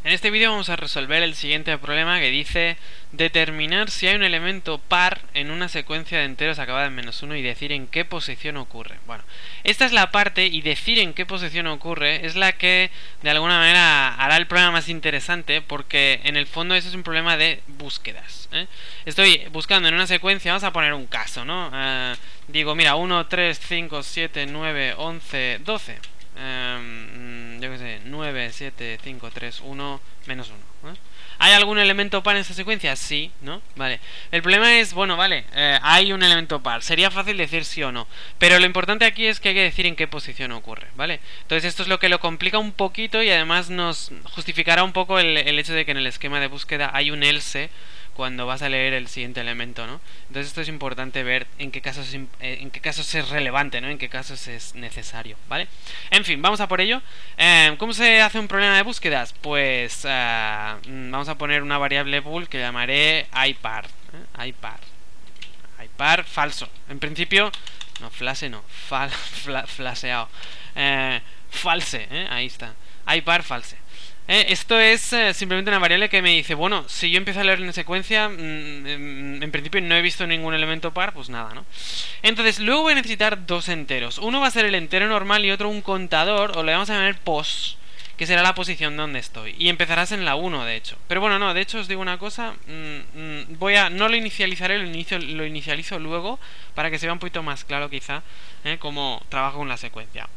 En este vídeo vamos a resolver el siguiente problema que dice determinar si hay un elemento par en una secuencia de enteros acabada en -1 y decir en qué posición ocurre. Bueno, esta es la parte y decir en qué posición ocurre es la que de alguna manera hará el problema más interesante, porque en el fondo eso es un problema de búsquedas, ¿eh? Estoy buscando en una secuencia, vamos a poner un caso, ¿no? Digo, mira, 1, 3, 5, 7, 9, 11, 12. Yo qué sé, 9, 7, 5, 3, 1, -1. ¿Hay algún elemento par en esta secuencia? Sí, ¿no? Vale. El problema es, bueno, vale, hay un elemento par. Sería fácil decir sí o no. Pero lo importante aquí es que hay que decir en qué posición ocurre, ¿vale? Entonces esto es lo que lo complica un poquito y además nos justificará un poco el hecho de que en el esquema de búsqueda hay un else cuando vas a leer el siguiente elemento, ¿no? Entonces esto es importante ver en qué casos es relevante, ¿no? En qué casos es necesario, ¿vale? En fin, vamos a por ello. ¿Cómo se hace un problema de búsquedas? Pues vamos a poner una variable bool que llamaré iPar, iPar falso. En principio, no, flase no, flaseado. False, ahí está. iPar false. Esto es simplemente una variable que me dice, bueno, si yo empiezo a leer en secuencia, en principio no he visto ningún elemento par, pues nada, ¿no? Entonces, luego voy a necesitar dos enteros. Uno va a ser el entero normal y otro un contador, o le vamos a llamar pos, que será la posición donde estoy. Y empezarás en la 1, de hecho. Pero bueno, no, de hecho os digo una cosa, no lo inicializaré, lo inicializo luego, para que se vea un poquito más claro quizá cómo trabajo con la secuencia.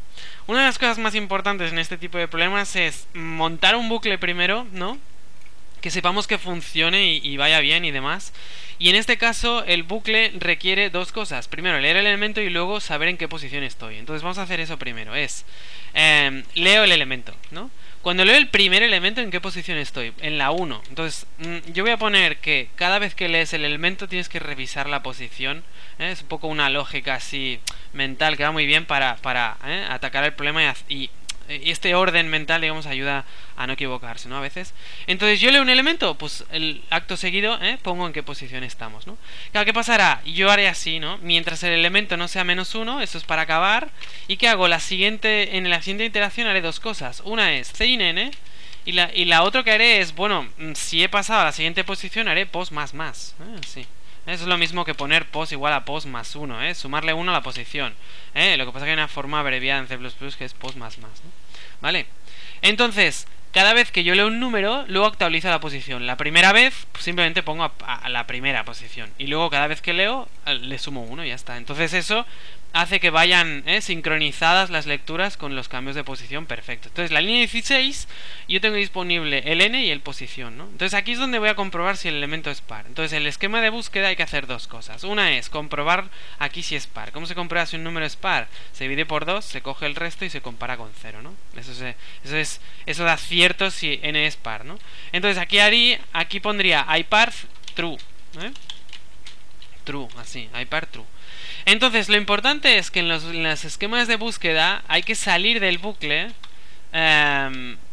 Una de las cosas más importantes en este tipo de problemas es montar un bucle primero, ¿no? Que sepamos que funcione y vaya bien y demás. Y en este caso el bucle requiere dos cosas. Primero leer el elemento y luego saber en qué posición estoy. Entonces vamos a hacer eso primero. Leo el elemento, ¿no? Cuando leo el primer elemento, ¿en qué posición estoy? En la 1. Entonces yo voy a poner que cada vez que lees el elemento tienes que revisar la posición. Es un poco una lógica así mental que va muy bien para atacar el problema y este orden mental, digamos, ayuda a no equivocarse, ¿no? A veces. Entonces yo leo un elemento, pues el acto seguido pongo en qué posición estamos, ¿no? Claro, ¿qué pasará? Yo haré así, ¿no? Mientras el elemento no sea -1, eso es para acabar. ¿Y qué hago? En la siguiente iteración haré dos cosas. Una es cin y la otra que haré es, bueno, si he pasado a la siguiente posición haré pos más. Sí. Eso es lo mismo que poner pos igual a pos más 1, sumarle 1 a la posición. Lo que pasa es que hay una forma abreviada en C++ que es pos más, ¿no? ¿Vale? Entonces, cada vez que yo leo un número, luego actualizo la posición. La primera vez, pues simplemente pongo a la primera posición. Y luego cada vez que leo, le sumo 1 y ya está. Entonces eso hace que vayan sincronizadas las lecturas con los cambios de posición perfecto. Entonces la línea 16 yo tengo disponible el n y el posición, ¿no? Entonces aquí es donde voy a comprobar si el elemento es par. Entonces en el esquema de búsqueda hay que hacer dos cosas. Una es comprobar aquí si es par. ¿Cómo se comprueba si un número es par? Se divide por 2, se coge el resto y se compara con 0, ¿no? Eso da cierto si n es par, ¿no? Entonces aquí pondría iPar true, true, así, iPar true. Entonces lo importante es que en los esquemas de búsqueda hay que salir del bucle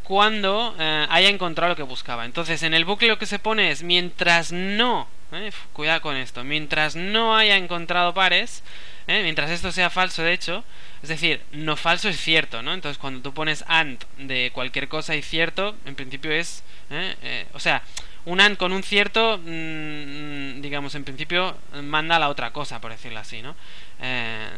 cuando haya encontrado lo que buscaba. Entonces en el bucle lo que se pone es mientras no, cuidado con esto, mientras no haya encontrado pares, mientras esto sea falso de hecho, es decir, no falso es cierto, ¿no? Entonces cuando tú pones AND de cualquier cosa y cierto, en principio es, o sea, un AND con un cierto, digamos, en principio manda a la otra cosa, por decirlo así, ¿no?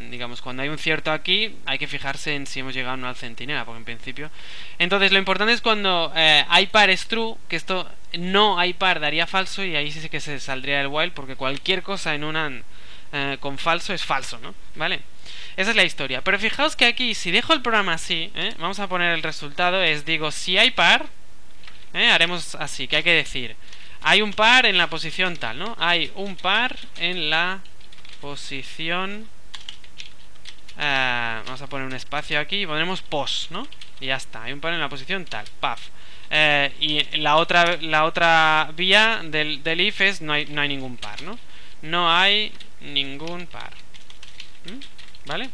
Digamos, cuando hay un cierto aquí, hay que fijarse en si hemos llegado o no al centinela, porque en principio... Entonces, lo importante es cuando iPar es true, que esto no iPar daría falso, y ahí sí que se saldría el while, porque cualquier cosa en un AND con falso es falso, ¿no? ¿Vale? Esa es la historia. Pero fijaos que aquí, si dejo el programa así, vamos a poner el resultado, digo, si hay par... haremos así, que hay que decir hay un par en la posición tal, ¿no? Hay un par en la posición vamos a poner un espacio aquí y pondremos pos, ¿no? Y ya está, hay un par en la posición tal, paf. Y la otra vía del if es no hay ningún par, ¿no? No hay ningún par. ¿Vale?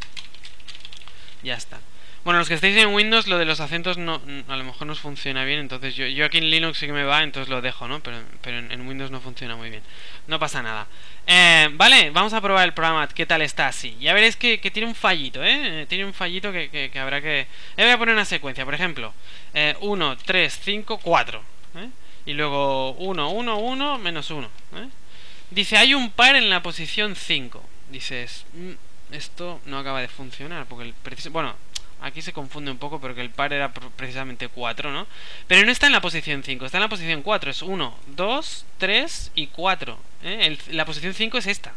Ya está. Bueno, los que estéis en Windows, lo de los acentos no, a lo mejor no os funciona bien, entonces yo aquí en Linux sí que me va, entonces lo dejo, ¿no? Pero en Windows no funciona muy bien. No pasa nada. Vale, vamos a probar el programa, qué tal está así. Ya veréis que tiene un fallito, ¿eh? Tiene un fallito que habrá que... voy a poner una secuencia, por ejemplo. 1, 3, 5, 4. Y luego 1, 1, 1, menos 1. Dice, hay un par en la posición 5. Dices, esto no acaba de funcionar, porque bueno, aquí se confunde un poco porque el par era precisamente 4, ¿no? Pero no está en la posición 5, está en la posición 4. Es 1, 2, 3 y 4. La posición 5 es esta.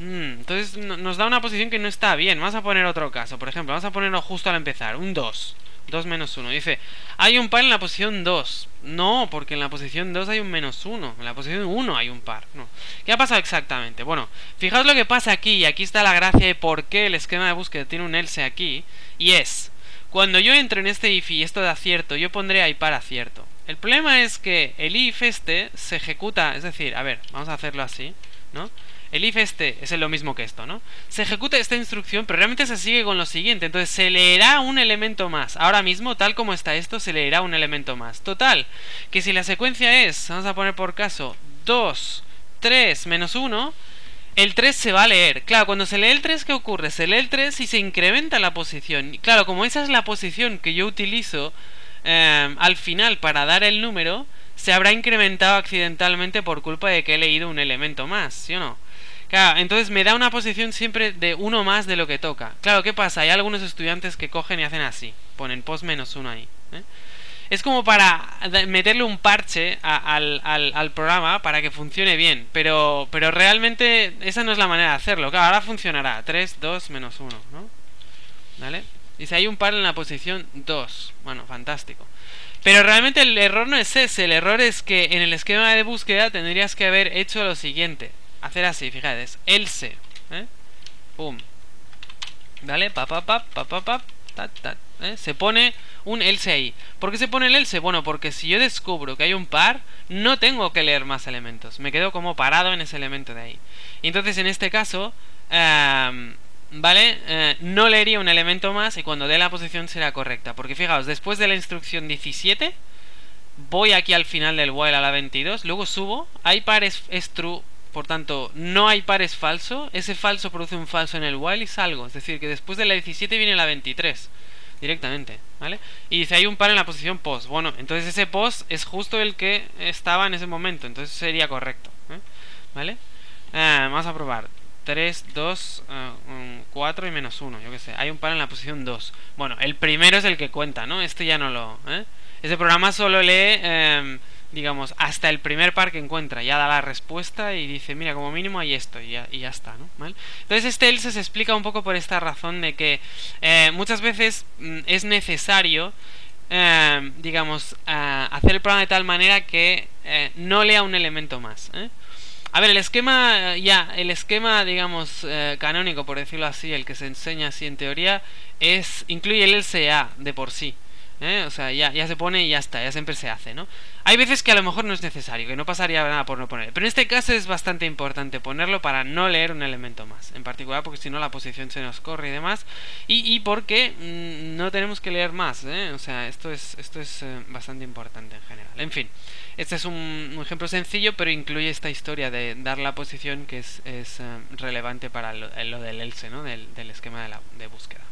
Entonces nos da una posición que no está bien. Vamos a poner otro caso. Por ejemplo, vamos a ponerlo justo al empezar. Un 2. 2 menos 1. Dice, hay un par en la posición 2. No, porque en la posición 2 hay un menos 1. En la posición 1 hay un par. No. ¿Qué ha pasado exactamente? Bueno, fijaos lo que pasa aquí. Y aquí está la gracia de por qué el esquema de búsqueda tiene un else aquí. Y es, cuando yo entro en este if y esto de acierto, yo pondré hay par acierto. El problema es que el if este se ejecuta. Es decir, a ver, vamos a hacerlo así, ¿no? El if este es lo mismo que esto, ¿no? Se ejecuta esta instrucción, pero realmente se sigue con lo siguiente. Entonces se leerá un elemento más. Ahora mismo, tal como está esto, se leerá un elemento más. Total, que si la secuencia es, vamos a poner por caso, 2, 3, menos 1, el 3 se va a leer. Claro, cuando se lee el 3, ¿qué ocurre? Se lee el 3 y se incrementa la posición. Y claro, como esa es la posición que yo utilizo al final para dar el número, se habrá incrementado accidentalmente por culpa de que he leído un elemento más, ¿sí o no? Claro, entonces me da una posición siempre de uno más de lo que toca. Claro, ¿qué pasa? Hay algunos estudiantes que cogen y hacen así. Ponen post menos uno ahí. Es como para meterle un parche al programa para que funcione bien. Pero realmente esa no es la manera de hacerlo. Claro, ahora funcionará. 3, 2, menos 1, ¿no? ¿Vale? Dice, hay un par en la posición 2. Bueno, fantástico. Pero realmente el error no es ese. El error es que en el esquema de búsqueda tendrías que haber hecho lo siguiente. Hacer así, fíjate, es else, pum, ¿vale? Se pone un else ahí. ¿Por qué se pone el else? Bueno, porque si yo descubro que hay un par, no tengo que leer más elementos. Me quedo como parado en ese elemento de ahí. Y entonces en este caso, ¿vale? No leería un elemento más y cuando dé la posición será correcta. Porque fijaos, después de la instrucción 17, voy aquí al final del while a la 22, luego subo, hay par es true. Por tanto, no hay par es falso. Ese falso produce un falso en el while y salgo. Es decir, que después de la 17 viene la 23 directamente, ¿vale? Y dice, hay un par en la posición post. Bueno, entonces ese post es justo el que estaba en ese momento. Entonces sería correcto, ¿vale? Vamos a probar 3, 2, 4 y menos 1, yo qué sé. Hay un par en la posición 2. Bueno, el primero es el que cuenta, ¿no? Este ya no lo... Ese programa solo lee... digamos, hasta el primer par que encuentra, ya da la respuesta y dice, mira, como mínimo hay esto, y ya está, ¿no? ¿Vale? Entonces este else se explica un poco por esta razón de que muchas veces es necesario, digamos, hacer el programa de tal manera que no lea un elemento más, A ver, el esquema, digamos, canónico, por decirlo así, el que se enseña así en teoría, incluye el else A de por sí. O sea, ya se pone y ya está, ya siempre se hace, ¿no? Hay veces que a lo mejor no es necesario, que no pasaría nada por no poner. Pero en este caso es bastante importante ponerlo para no leer un elemento más. En particular porque si no la posición se nos corre y demás. Y porque no tenemos que leer más, O sea, esto es bastante importante en general. En fin, este es un ejemplo sencillo, pero incluye esta historia de dar la posición que es relevante para lo del else, ¿no? Del esquema de búsqueda.